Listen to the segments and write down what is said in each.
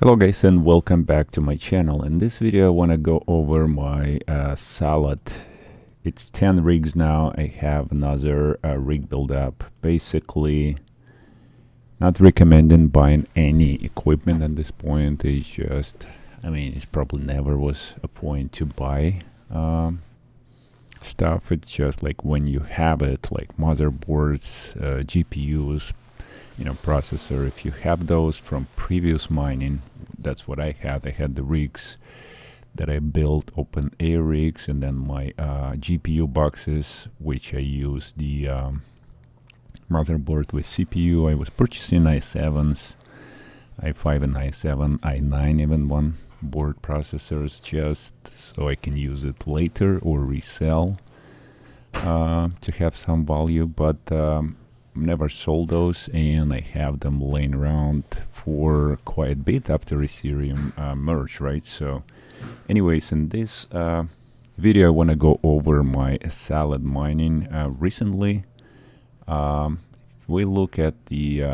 Hello guys, and welcome back to my channel. In this video I want to go over my salad. It's 10 rigs now. I have another rig build up. Basically not recommending buying any equipment at this point. It's just, it probably never was a point to buy stuff. It's just like when you have it, like motherboards, GPUs, processor. If you have those from previous mining, that's what I had. I had the rigs that I built, open air rigs, and then my GPU boxes, which I use the motherboard with CPU. I was purchasing i7s, i5 and i7, i9, even one board processors, just so I can use it later or resell to have some value, but never sold those, and I have them laying around for quite a bit after Ethereum merge, right? So anyways, in this video I want to go over my salad mining recently. If we look at the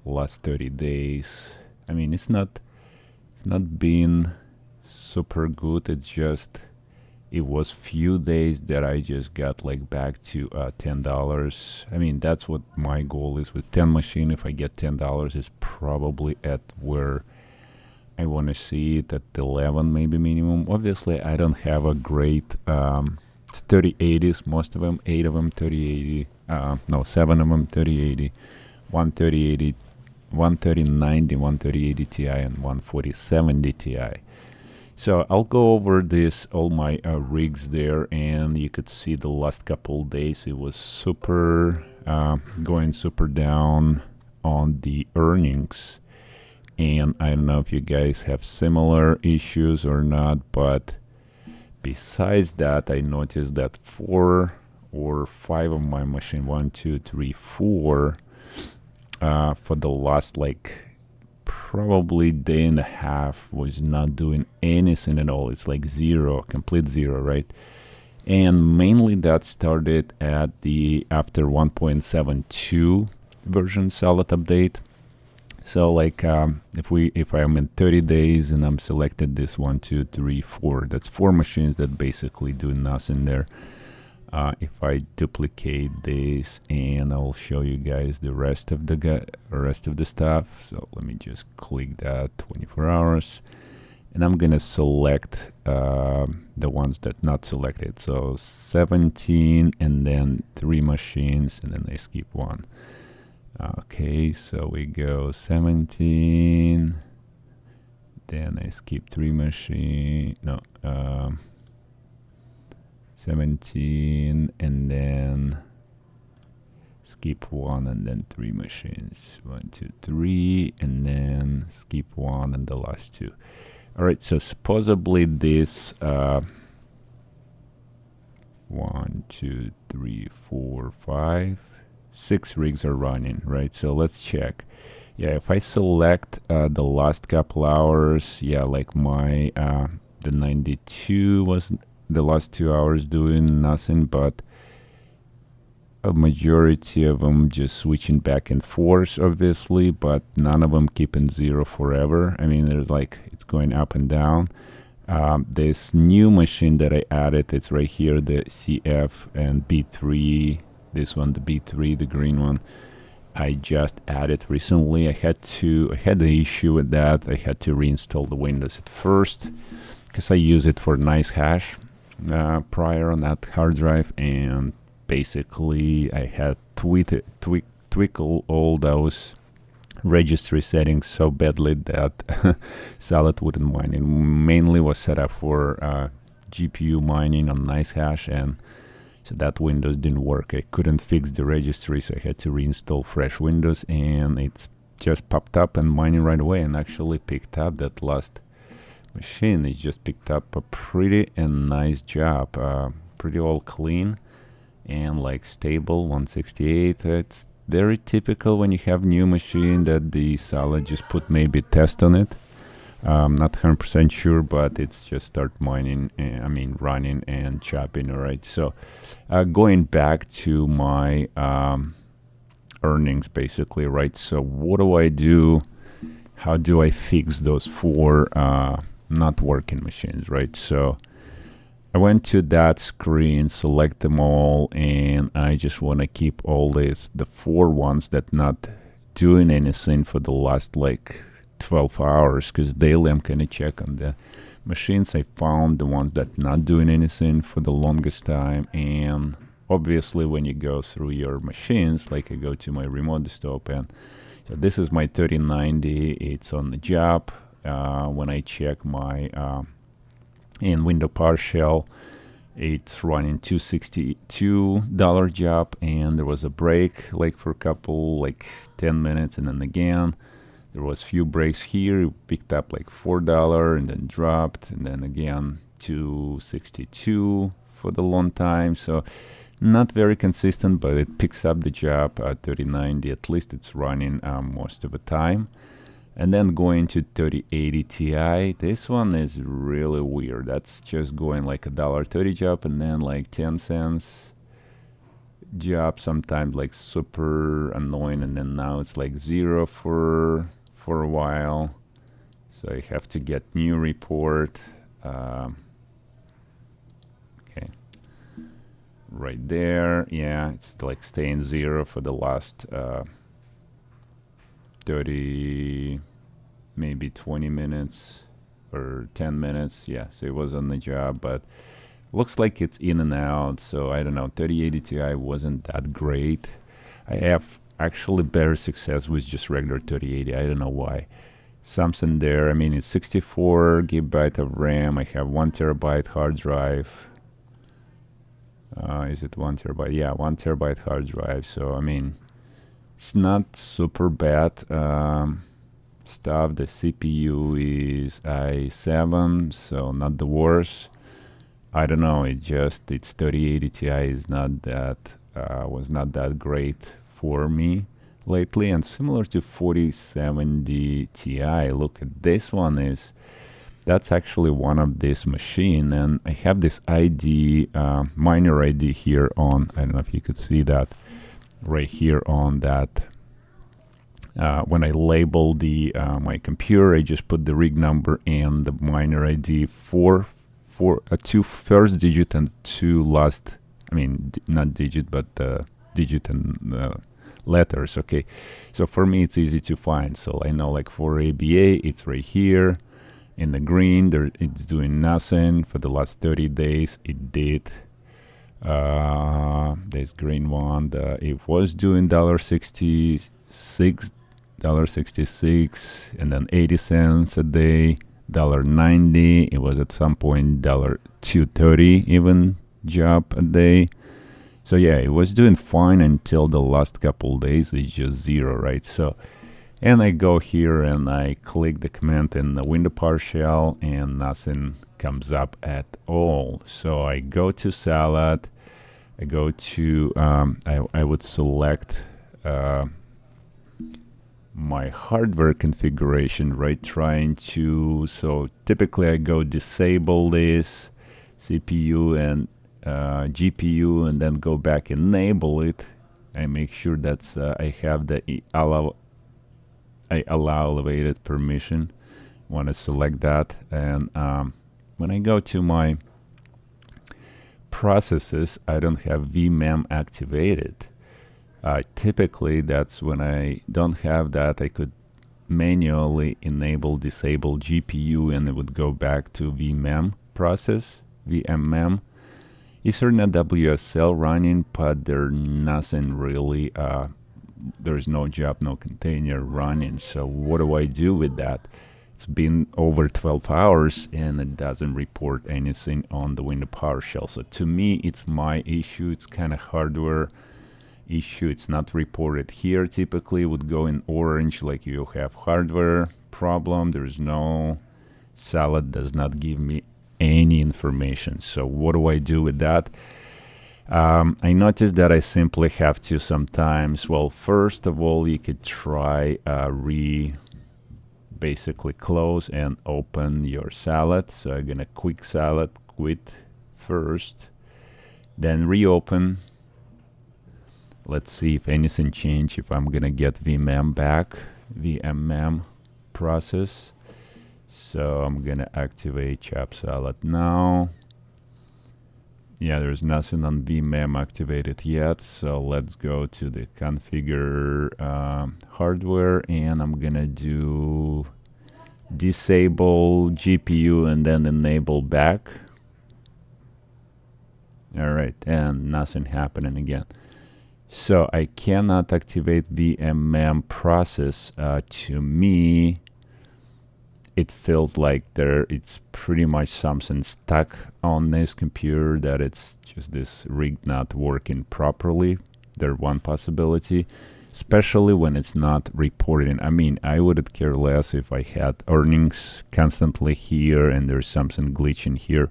last 30 days, it's not been super good. It's just it was few days that I just got like back to $10. That's what my goal is with 10 machine. If I get $10, is probably at where I want to see it, at 11 maybe minimum. Obviously I don't have a great 3080s, most of them, 8 of them 3080, no, 7 of them 3080, one 3080, one 3090, one 3080 Ti, and one 4070 Ti. So I'll go over this, all my rigs there, and you could see the last couple days it was super going super down on the earnings. And I don't know if you guys have similar issues or not, but besides that, I noticed that 4 or 5 of my machine, 1, 2, 3, 4, for the last probably day and a half was not doing anything at all. It's like zero, complete zero, right? And mainly that started at the after 1.72 version salad update. So if I'm in 30 days and I'm selected this 1, 2, 3, 4, that's 4 machines that basically do nothing there. If I duplicate this, and I'll show you guys the rest of the stuff. So let me just click that 24 hours, and I'm gonna select the ones that not selected. So 17, and then 3 machines, and then I skip 1. Okay, so we go 17, then I skip 3 machine. No. 17, and then skip 1, and then 3 machines. 1, 2, 3, and then skip 1, and the last 2. All right, so supposedly this 1, 2, 3, 4, 5, 6 rigs are running, right? So let's check. Yeah, if I select the last couple hours, yeah, like my the 92 was the last 2 hours doing nothing, but a majority of them just switching back and forth, obviously, but none of them keeping zero forever. There's it's going up and down. This new machine that I added, it's right here, the CF and B3, this one, the B3, the green one, I just added recently. I had the issue with that. I had to reinstall the Windows at first because I use it for nice hash prior on that hard drive, and basically I had tweak all those registry settings so badly that Salad wouldn't mine. It mainly was set up for GPU mining on nice hash, and so that Windows didn't work. I couldn't fix the registry, so I had to reinstall fresh Windows, and it's just popped up and mining right away, and actually picked up that last machine. It just picked up a pretty and nice job, pretty all clean and stable 168. It's very typical when you have new machine that the Salad just put maybe test on it. Not 100% sure, but it's just start mining, running and chopping. All right, so going back to my earnings basically, right? So what do I do? how do I fix those 4 not working machines, right? So I went to that screen, select them all, and I just want to keep all the 4 ones that not doing anything for the last like 12 hours, because daily I'm gonna check on the machines. I found the ones that not doing anything for the longest time. And obviously when you go through your machines, like I go to my remote desktop, and so this is my 3090, it's on the job. When I check my in window PowerShell, it's running $262 job, and there was a break like for a couple, like 10 minutes, and then again there was few breaks here. It picked up like $4 and then dropped, and then again $262 for the long time. So not very consistent, but it picks up the job at 3090. At least it's running most of the time. And then going to 3080 Ti, this one is really weird. That's just going like $1.30 job, and then like 10 cents job, sometimes like super annoying, and then now it's like 0 for a while. So I have to get new report. Okay, right there. Yeah, it's like staying 0 for the last 30, maybe 20 minutes or 10 minutes. Yeah, so it was on the job, but looks like it's in and out. So I don't know, 3080 Ti wasn't that great. I have actually better success with just regular 3080. I don't know why. Something there. I mean, it's 64 gigabyte of RAM. I have 1 terabyte hard drive. Is it 1 terabyte? Yeah, 1 terabyte hard drive. So I mean, it's not super bad stuff. The CPU is i7, so not the worst. I don't know. It's 3080 Ti is not that was not that great for me lately. And similar to 4070 Ti, look at this one. That's actually one of this machine, and I have this ID, minor ID here on. I don't know if you could see that. Right here on that, when I label the my computer, I just put the rig number and the minor ID for 2 first digit and 2 last. I mean, not digit, but digit and letters. Okay, so for me it's easy to find. So I know, like for ABA, it's right here in the green. There, it's doing nothing for the last 30 days. It did. This green one, it was doing $66, and then 80 cents a day, $1.90. It was at some point $2.30 even job a day. So yeah, it was doing fine until the last couple days. It's just 0, right? So, and I go here and I click the command in the window PowerShell, and nothing comes up at all. So I go to salad. I go to I would select my hardware configuration, right? So typically I go disable this CPU and GPU, and then go back, enable it. I make sure that's I have the allow elevated permission. Want to select that, and when I go to my processes, I don't have vmem activated. Typically that's when I don't have that, I could manually disable GPU, and it would go back to vmem process, vmem. Ethernet WSL running, but there's nothing really, there's no job, no container running. So what do I do with that? It's been over 12 hours and it doesn't report anything on the window PowerShell. So to me, it's my issue. It's kind of hardware issue. It's not reported here. Typically it would go in orange, like you have hardware problem. There's no salad, does not give me any information. So what do I do with that? I noticed that I simply have to sometimes, well, first of all, you could try basically close and open your salad. So I'm gonna quick salad quit first, then reopen. Let's see if anything changed, if I'm gonna get vmem back. Vmem, process. So I'm gonna activate chop salad now. Yeah, there's nothing on vmem activated yet, so let's go to the configure hardware, and I'm gonna do disable GPU and then enable back. Alright, and nothing happening again. So I cannot activate vmem process. To me, it feels like it's pretty much something stuck on this computer, that it's just this rig not working properly. There's one possibility, especially when it's not reporting. I mean, I wouldn't care less if I had earnings constantly here and there's something glitching here,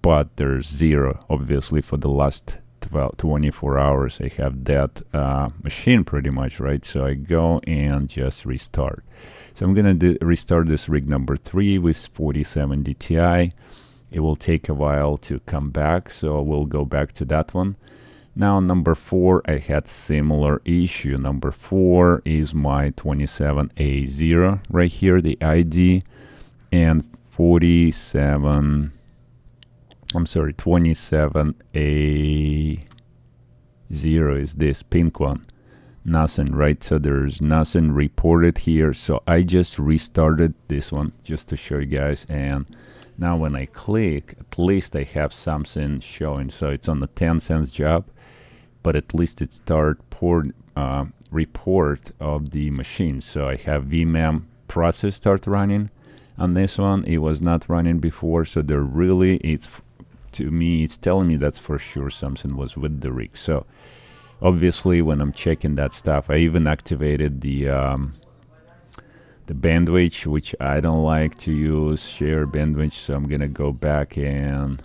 but there's zero. Obviously, for the last 24 hours, I have that machine pretty much, right? So I go and just restart. So I'm going to restart this rig number 3 with 4070 Ti. It will take a while to come back, so we'll go back to that one. Now number 4, I had similar issue. Number 4 is my 27A0 right here, the ID, and 27A0 is this pink one. Nothing, right? So there's nothing reported here, so I just restarted this one just to show you guys, and now when I click, at least I have something showing. So it's on the 10 cents job, but at least it start report of the machine. So I have vmem process start running on this one. It was not running before, so there really, to me, it's telling me that's for sure something was with the rig. So obviously, when I'm checking that stuff, I even activated the bandwidth, which I don't like to use, share bandwidth. So I'm gonna go back and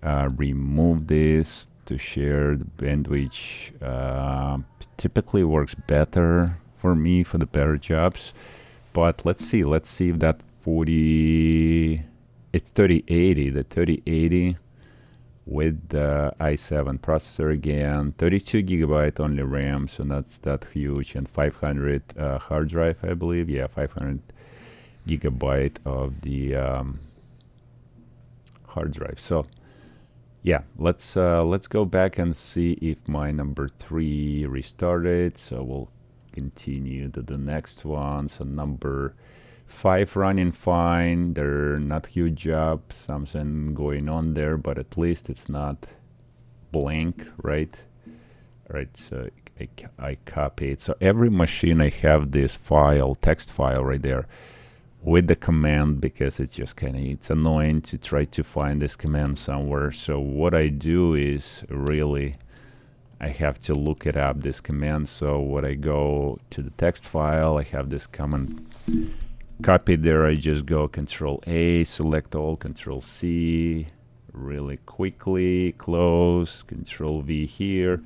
remove this to share the bandwidth. Typically works better for me for the better jobs, but let's see if that 40, it's 3080, the 3080 with the i7 processor again, 32 gigabyte only RAM, so that's that huge, and 500 hard drive, I believe. Yeah, 500 gigabyte of the hard drive. So yeah, let's go back and see if my number 3 restarted. So we'll continue to the next one. So number 5 running fine. They're not huge job, something going on there, but at least it's not blank, right? Right, so I copy it. So every machine I have this file, text file right there with the command, because it's just it's annoying to try to find this command somewhere. So what I do is really I have to look it up, this command. So when I go to the text file, I have this command copied there. I just go Control A, select all, Control C, really quickly, close, Control V here,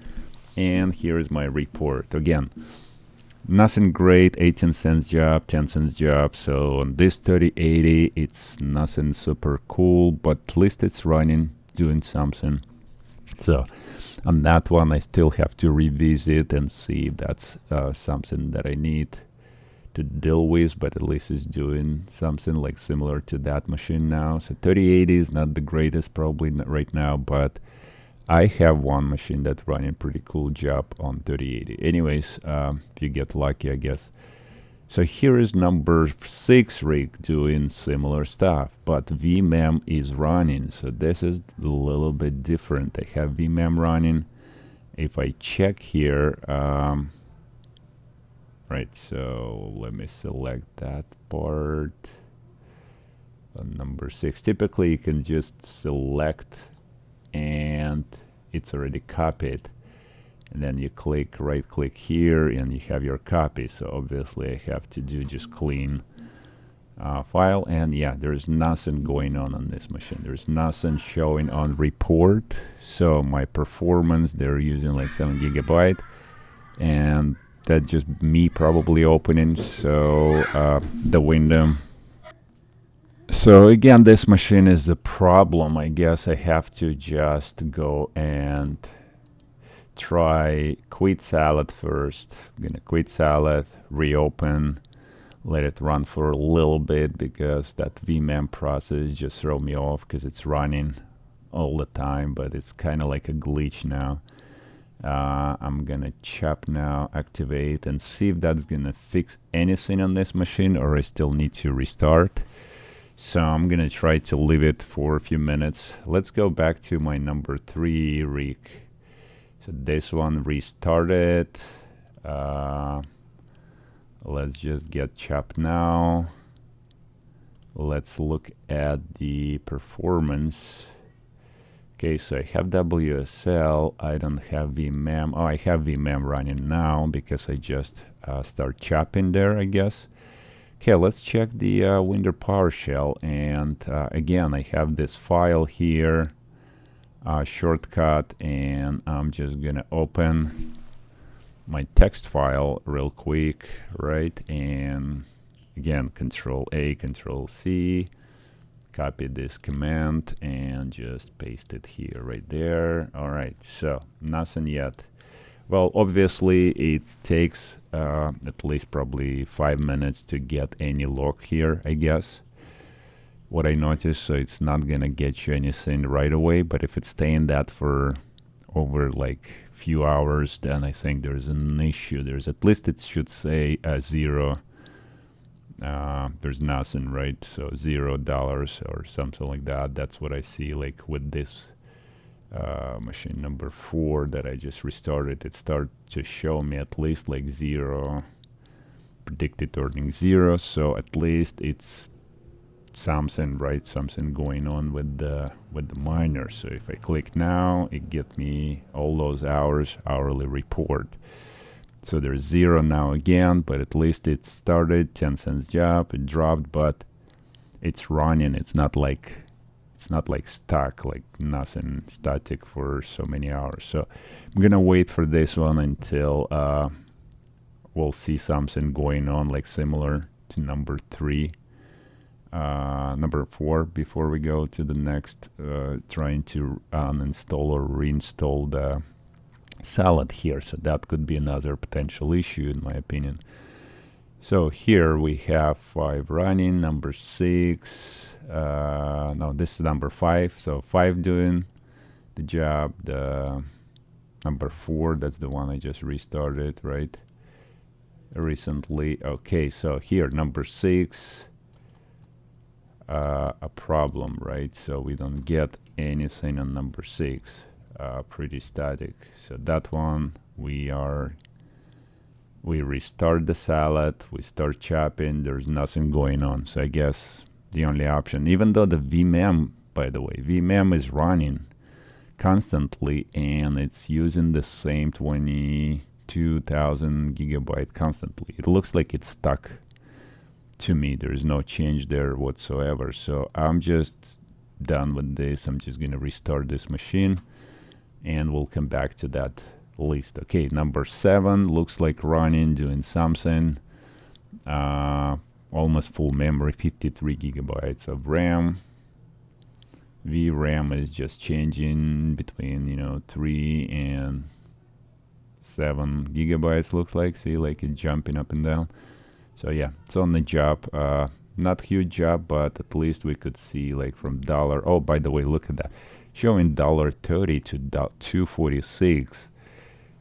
and here is my report. Again, nothing great, 18 cents job, 10 cents job. So on this 3080, it's nothing super cool, but at least it's running, doing something. So on that one, I still have to revisit and see if that's something that I need to deal with, but at least it's doing something like similar to that machine now. So 3080 is not the greatest probably right now, but I have one machine that's running pretty cool job on 3080. Anyways, if you get lucky, I guess. So here is number 6 rig doing similar stuff, but vmem is running. So this is a little bit different. I have vmem running. If I check here, right, so let me select that part. Number 6, typically you can just select and it's already copied, and then you right click here and you have your copy. So obviously I have to do just clean file, and yeah, there's nothing going on this machine. There's nothing showing on report. So my performance, they're using like 7 gigabyte, and that's just me probably opening the window. So again, this machine is the problem. I guess I have to just go and try quit salad first. I'm gonna quit salad, reopen, let it run for a little bit, because that vmem process just throw me off because it's running all the time, but it's kind of like a glitch now. I'm gonna chop now, activate, and see if that's gonna fix anything on this machine, or I still need to restart. So I'm gonna try to leave it for a few minutes. Let's go back to my number 3 rig. So this one restarted. Let's just get chopped now. Let's look at the performance. Okay, so I have WSL, I don't have vmem. Oh, I have vmem running now because I just start chopping there, I guess. Okay, let's check the window PowerShell, and again, I have this file here, shortcut, and I'm just gonna open my text file real quick, right? And again, Control A, Control C. Copy this command and just paste it here, right there. All right, so nothing yet. Well, obviously it takes at least probably 5 minutes to get any log here, I guess. What I noticed, so it's not gonna get you anything right away, but if it's staying that for over like few hours, then I think there's an issue. There's at least, it should say 0. There's nothing, right? So $0 or something like that. That's what I see, like with this machine number 4 that I just restarted. It started to show me at least like 0, predicted earning 0. So at least it's something, right? Something going on with the miner. So if I click now, it get me all those hours hourly report. So there's 0 now again, but at least it started 10 cents job. It dropped, but it's running. It's not like stuck, like nothing static for so many hours. So I'm gonna wait for this one until we'll see something going on, like similar to number 3, number 4, before we go to the next, trying to uninstall or reinstall the salad here. So that could be another potential issue, in my opinion. So here we have 5 running, number 6, no, this is number 5, so 5 doing the job. The number 4, that's the one I just restarted, right, recently. Okay, so here number 6, a problem, right? So we don't get anything on number 6. Pretty static. So that one, we restart the salad, we start chopping, there's nothing going on. So I guess the only option, even though the vmem, by the way, vmem is running constantly and it's using the same 22,000 gigabyte constantly, it looks like it's stuck to me. There's no change there whatsoever. So I'm just done with this. I'm just gonna restart this machine and we'll come back to that list. Okay, number 7 looks like running, doing something. Almost full memory, 53 gigabytes of RAM. VRAM is just changing between 3 and 7 gigabytes, looks like. See, like it's jumping up and down. So yeah, it's on the job. Not huge job, but at least we could see like from dollar. Oh, by the way, look at that, showing $1.30 to $2.46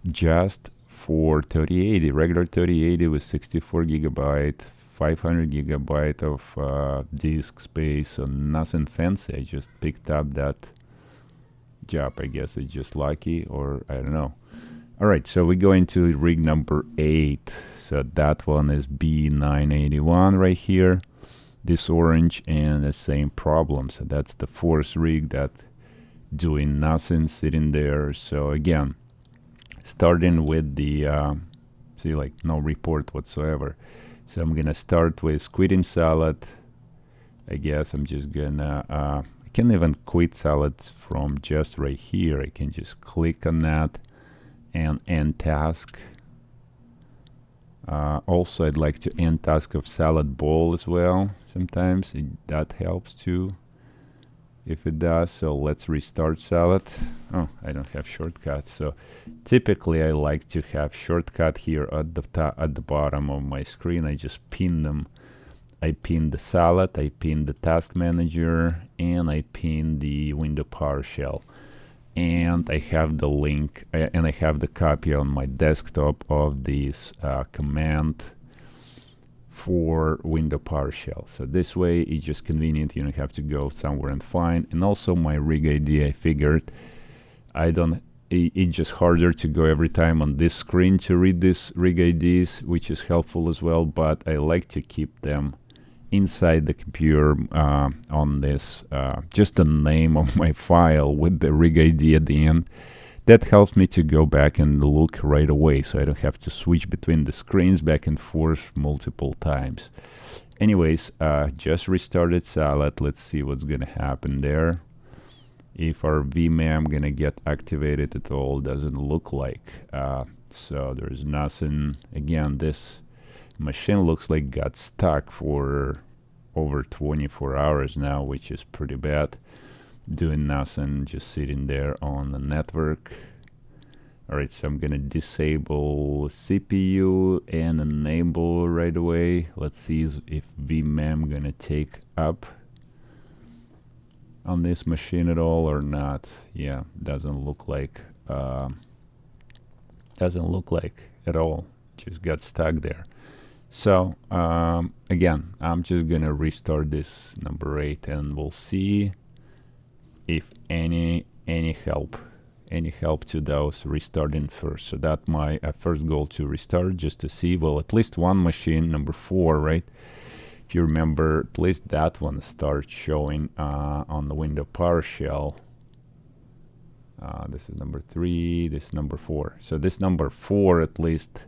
just for 3080, regular 3080 with 64 gigabyte, 500 gigabyte of disk space. So nothing fancy. I just picked up that job. I guess it's just lucky, or I don't know. All right, so we go into rig number 8. So that one is B981 right here, this orange, and the same problem. So that's the 4th rig that doing nothing, sitting there. So again, starting with the see, like no report whatsoever. So I'm gonna start with quitting salad. I guess I'm just gonna I can even quit salads from just right here. I can just click on that and end task. Also, I'd like to end task of salad bowl as well. Sometimes that helps too. if it does. So let's restart salad. Oh, I don't have shortcut. So typically I like to have shortcut here at the at the bottom of my screen. I just pin them. I pin the salad, I pin the task manager, and I pin the window PowerShell. And I have the link, and I have the copy on my desktop of this command for window PowerShell. So this way it's just convenient, you don't have to go somewhere and find. And also my rig ID, I figured it's just harder to go every time on this screen to read these rig IDs, which is helpful as well, but I like to keep them inside the computer on this, just the name of my file with the rig ID at the end. That helps me to go back and look right away, so I don't have to switch between the screens back and forth multiple times. Anyways, just restarted salad. Let's see what's gonna happen there. If our vmem gonna get activated at all, doesn't look like. So there's nothing. Again, this machine looks like got stuck for over 24 hours now, which is pretty bad. Doing nothing, just sitting there on the network. Alright, so I'm gonna disable CPU and enable right away. Let's see if vmem gonna take up on this machine at all or not. Yeah, doesn't look like at all. Just got stuck there. So again, I'm just gonna restart this number 8 and we'll see if any help to those restarting first. So that's my first goal, to restart, just to see, well, at least one machine, number 4, right? If you remember, at least that one starts showing on the window PowerShell. This is number 3, this is number 4. So this number 4 at least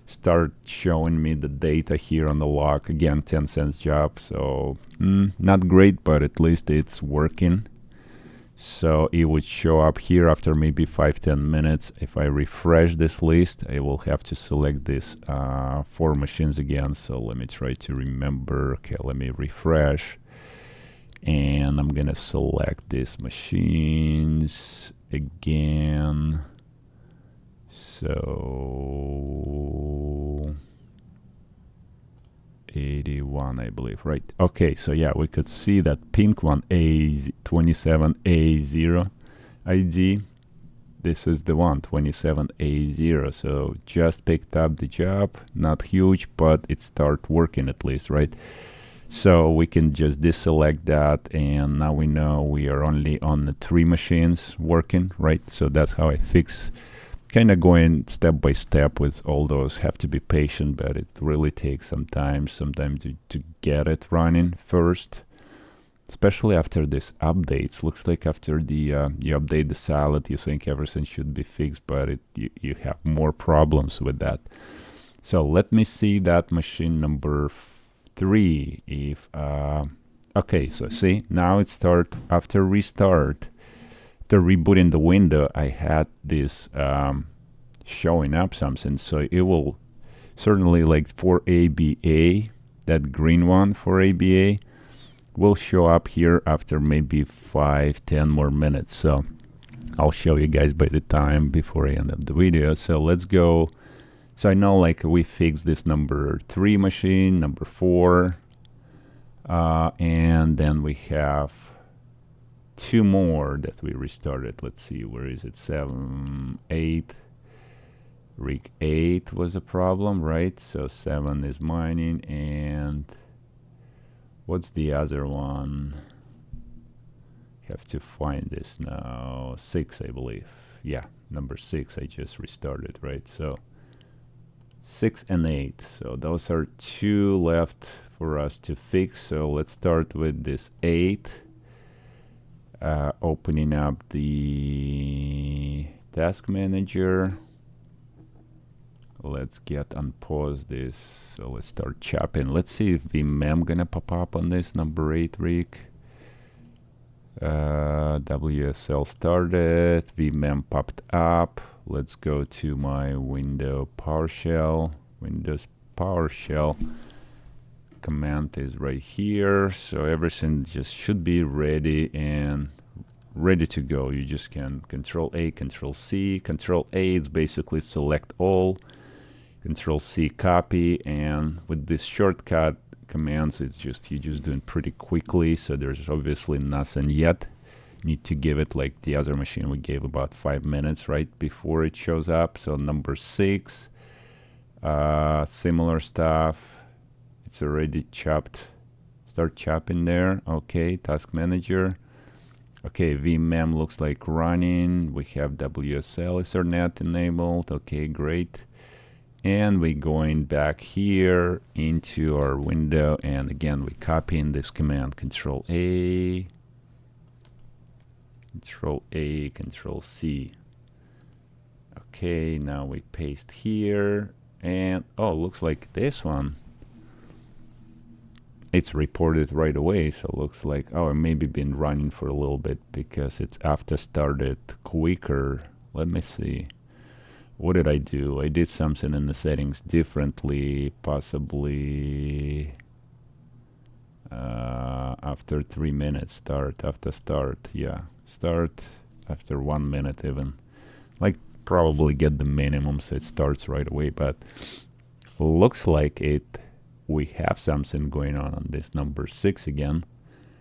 start showing me the data here on the log. Again, 10 cents job, so not great, but at least it's working. So it would show up here after maybe 5-10 minutes. If I refresh this list, I will have to select this 4 machines again. So let me try to remember. Okay, let me refresh, and I'm gonna select these machines again. So 81, I believe, right? Okay, so yeah, we could see that pink one, A27A0 ID. This is the one, 27A0. So just picked up the job, not huge, but it start working at least, right? So we can just deselect that, and now we know we are only on the 3 machines working, right? So that's how I fix. Kind of going step by step with all those. Have to be patient, but it really takes some time sometimes to get it running first, especially after this updates. Looks like after the you update the salad, you think everything should be fixed, but you have more problems with that. So let me see that machine number 3. If okay, so see, now it start after restart. After rebooting the window, I had this showing up something, so it will certainly, like for ABA, that green one for ABA will show up here after maybe 5-10 more minutes. So I'll show you guys by the time before I end up the video. So let's go. So I know, like, we fixed this number 3 machine, number 4, and then we have 2 more that we restarted. Let's see, where is it? 7, 8. Rig 8 was a problem, right? So 7 is mining, and what's the other one? Have to find this now. 6, I believe. Yeah, number 6 I just restarted, right? So 6 and 8. So those are 2 left for us to fix. So let's start with this 8. Opening up the task manager. Let's get unpause this. So let's start chopping. Let's see if vmem gonna pop up on this number 8 rig. WSL started, vmem popped up. Let's go to my window PowerShell, Windows PowerShell. command is right here, so everything just should be ready and ready to go. You just can Control A, Control C. Control A is basically select all. Control C, copy, and with this shortcut commands, it's just you just doing pretty quickly. So there's obviously nothing yet. Need to give it like the other machine. We gave about 5 minutes right before it shows up. So number 6, similar stuff. It's already chopped. Start chopping there. Okay, task manager. Okay, vmem looks like running. We have WSL Ethernet enabled. Okay, great. And we're going back here into our window, and again we copy in this command Control A, Control A, Control C. Okay, now we paste here, and oh, looks like this one, it's reported right away. So it looks like, oh, it maybe been running for a little bit because it's after started quicker. Let me see. What did I do? I did something in the settings differently, possibly after 3 minutes start, after start, yeah, start after 1 minute even. Like probably get the minimum so it starts right away, but looks like we have something going on this number 6 again,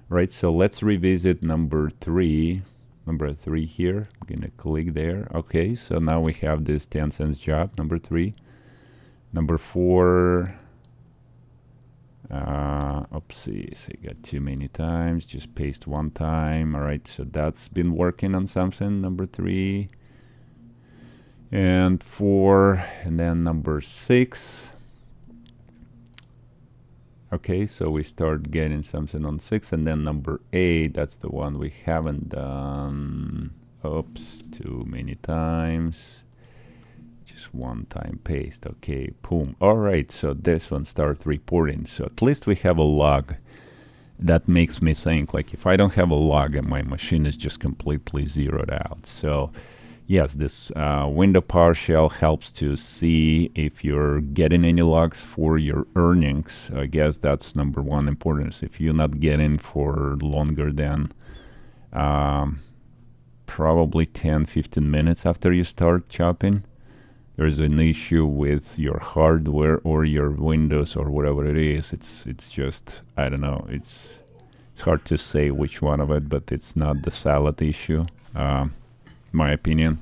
right? So let's revisit number 3. Number 3 here, I'm gonna click there. Okay, so now we have this 10 cents job, number 3. Number 4, oopsies, I got too many times, just paste one time. All right, so that's been working on something, number 3. And 4, and then number 6. Okay, so we start getting something on 6, and then number 8, that's the one we haven't done. Oops, too many times. Just one time paste. Okay, boom. All right, so this one starts reporting. So at least we have a log. That makes me think, like, if I don't have a log, my machine is just completely zeroed out. So yes, this window PowerShell helps to see if you're getting any logs for your earnings. I guess that's number 1 importance. If you're not getting for longer than probably 10-15 minutes after you start chopping, there's an issue with your hardware or your Windows or whatever it is. It's just, I don't know, it's hard to say which one of it, but it's not the salad issue. My opinion.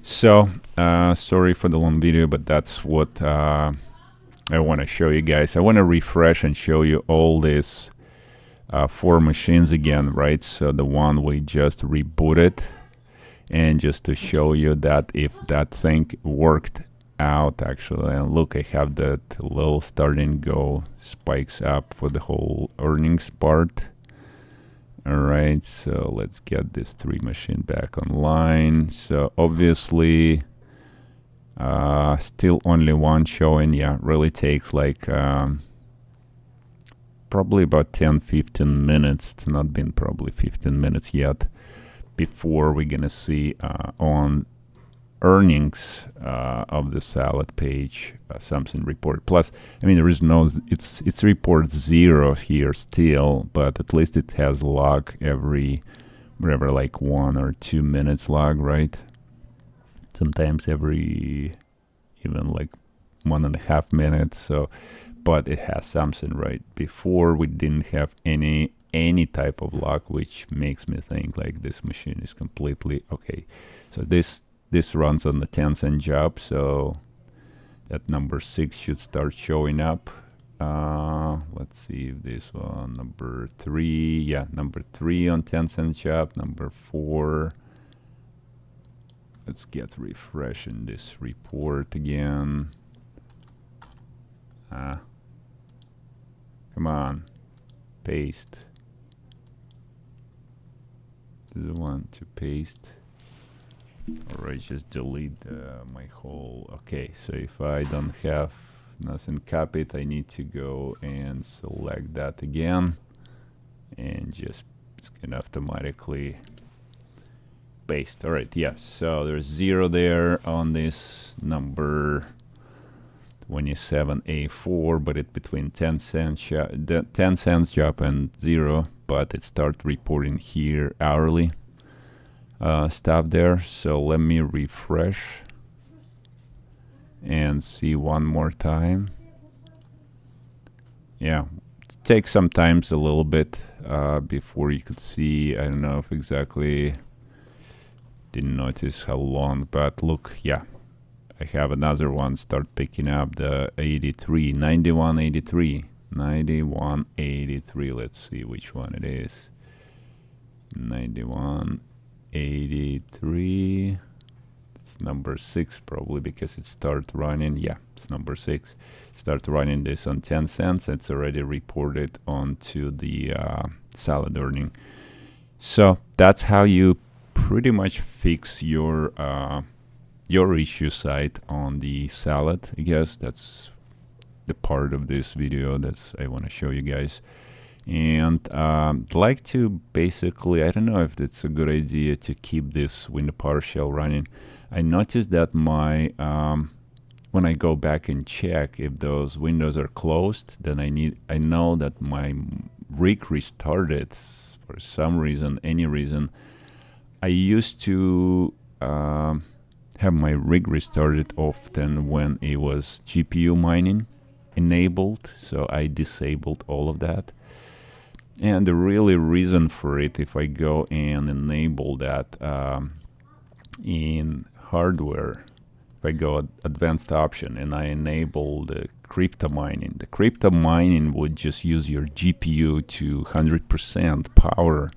So sorry for the long video, but that's what I want to show you guys. I want to refresh and show you all these 4 machines again, right? So the one we just rebooted, and just to show you that if that thing worked out actually. And look, I have that little starting go spikes up for the whole earnings part. Alright, so let's get this 3 machine back online. So obviously still only one showing. Yeah, really takes like probably about 10-15 minutes. It's not been probably 15 minutes yet before we're gonna see on earnings of the salad page something report. Plus, I mean, there is no, it's report 0 here still, but at least it has log every whatever, like 1 or 2 minutes log, right? Sometimes every even like 1.5 minutes. So but it has something, right? Before we didn't have any type of log, which makes me think like this machine is completely okay. So this runs on the 10 cent job, so that number 6 should start showing up. Let's see if this one, number 3, yeah, number 3 on 10 cent job, number 4. Let's get refreshing this report again. Come on, paste. This is one to paste. Alright, just delete my whole. Okay, so if I don't have nothing copied, I need to go and select that again, and just it's gonna automatically paste. Alright, yeah, so there's 0 there on this number 27A4, but it's between 10 cents, 10 cents job and 0, but it starts reporting here hourly stuff there. So let me refresh and see one more time. Yeah, it takes sometimes a little bit before you could see. I don't know if exactly, didn't notice how long, but look, yeah, I have another one start picking up the 83, 9183, 9183. Let's see which one it is. 9183. It's number 6 probably because it started running. Yeah, it's number 6. Start running this on 10 cents. It's already reported onto the salad earning. So that's how you pretty much fix your issue site on the salad. I guess that's the part of this video that's I want to show you guys. And like to basically, I don't know if it's a good idea to keep this window PowerShell running. I noticed that my when I go back and check if those windows are closed, then I know that my rig restarted for some reason, any reason. I used to have my rig restarted often when it was GPU mining enabled, so I disabled all of that. And the really reason for it, if I go and enable that in hardware, if I go advanced option and I enable the crypto mining would just use your GPU to 100% power,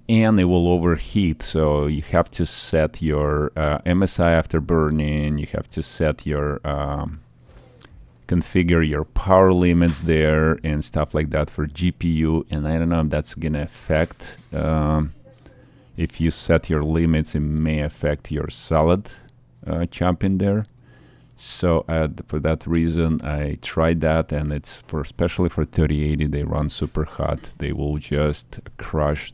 and it will overheat. So you have to set your MSI after burn-in, you have to set your configure your power limits there and stuff like that for GPU. And I don't know if that's gonna affect, if you set your limits, it may affect your salad chop in there. So for that reason I tried that, and it's for especially for 3080 they run super hot. They will just crush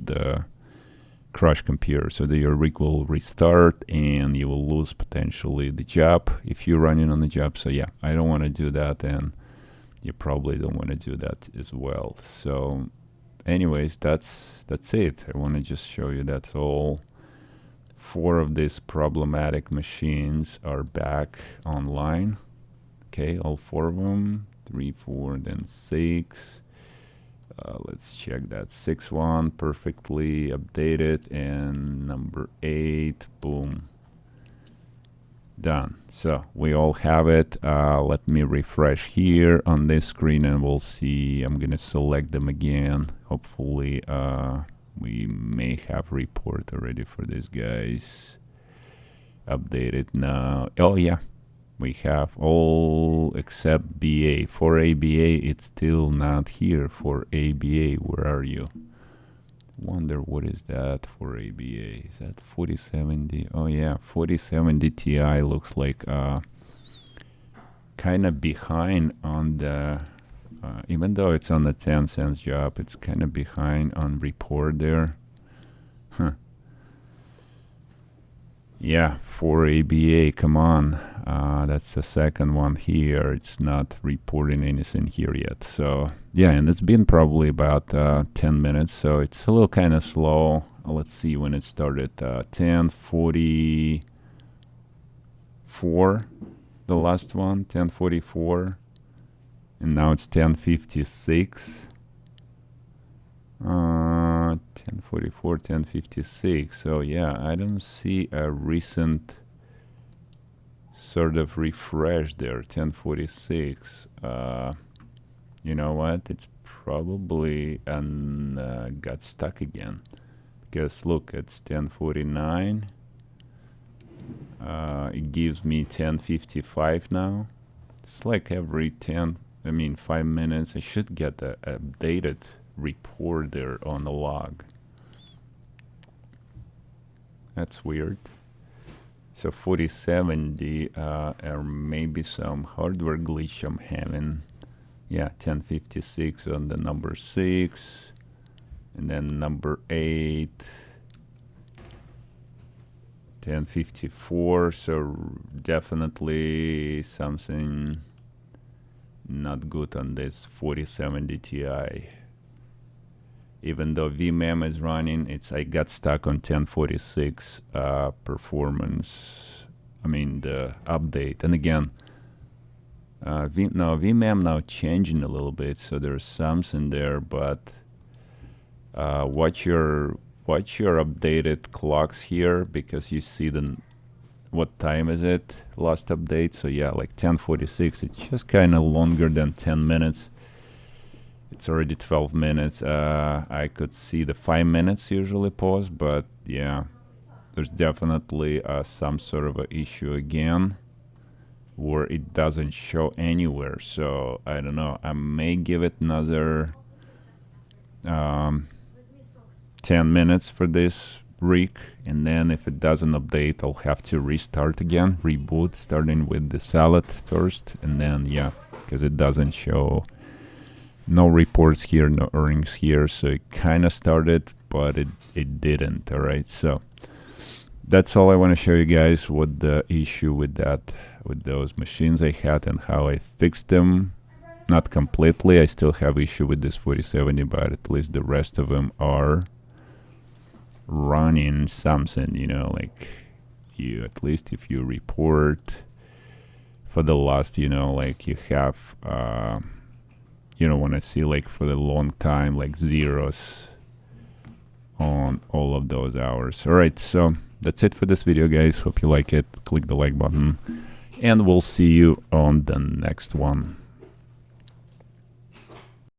computer, so that your rig will restart and you will lose potentially the job if you're running on the job. So yeah, I don't want to do that, and you probably don't want to do that as well. So anyways, that's it. I want to just show you that all 4 of these problematic machines are back online. Okay, all 4 of them, 3, 4, then 6. Let's check that 6 one, perfectly updated, and number 8, boom, done. So we all have it. Let me refresh here on this screen and we'll see. I'm gonna select them again. Hopefully we may have report already for these guys. Updated now. Oh yeah, we have all except BA. For ABA it's still not here. For ABA, where are you? Wonder what is that for ABA? Is that 4070? Oh yeah, 4070 Ti looks like kind of behind on the even though it's on the 10 cents job, it's kind of behind on report there. Huh. Yeah, for ABA, come on. That's the second one here. It's not reporting anything here yet. So yeah, and it's been probably about 10 minutes, so it's a little kind of slow. Let's see when it started. 10:44, the last one, 10:44. And now it's 10:56. 10:44, 10:56. So yeah, I don't see a recent sort of refresh there. 10:46. You know what? It's probably got stuck again, because look, it's 10:49. It gives me 10:55 now. It's like every 5 minutes I should get a updated report there on the log. That's weird. So 4070 or maybe some hardware glitch I'm having. Yeah, 10:56 on the number 6, and then number 8, 1054, so definitely something not good on this 4070 Ti. Even though vmem is running, I got stuck on 1046 performance. I mean the update. And again, vmem now changing a little bit, so there's something there, but watch your updated clocks here, because you see what time is it last update. So yeah, like 1046, it's just kind of longer than 10 minutes. It's already 12 minutes. I could see the 5 minutes usually pause, but yeah, there's definitely some sort of an issue again where it doesn't show anywhere. So I don't know, I may give it another 10 minutes for this rig, and then if it doesn't update, I'll have to restart again, reboot, starting with the salad first, and then yeah, because it doesn't show no reports here, no earnings here. So it kind of started, but it didn't. All right, so that's all I want to show you guys, what the issue with those machines I had and how I fixed them. Not completely, I still have issue with this 4070, but at least the rest of them are running something, you know, like at least if you report for the last, you know, like you have you don't want to see like for the long time like zeros on all of those hours. All right, so that's it for this video, guys. Hope you like it. Click the like button, and we'll see you on the next one.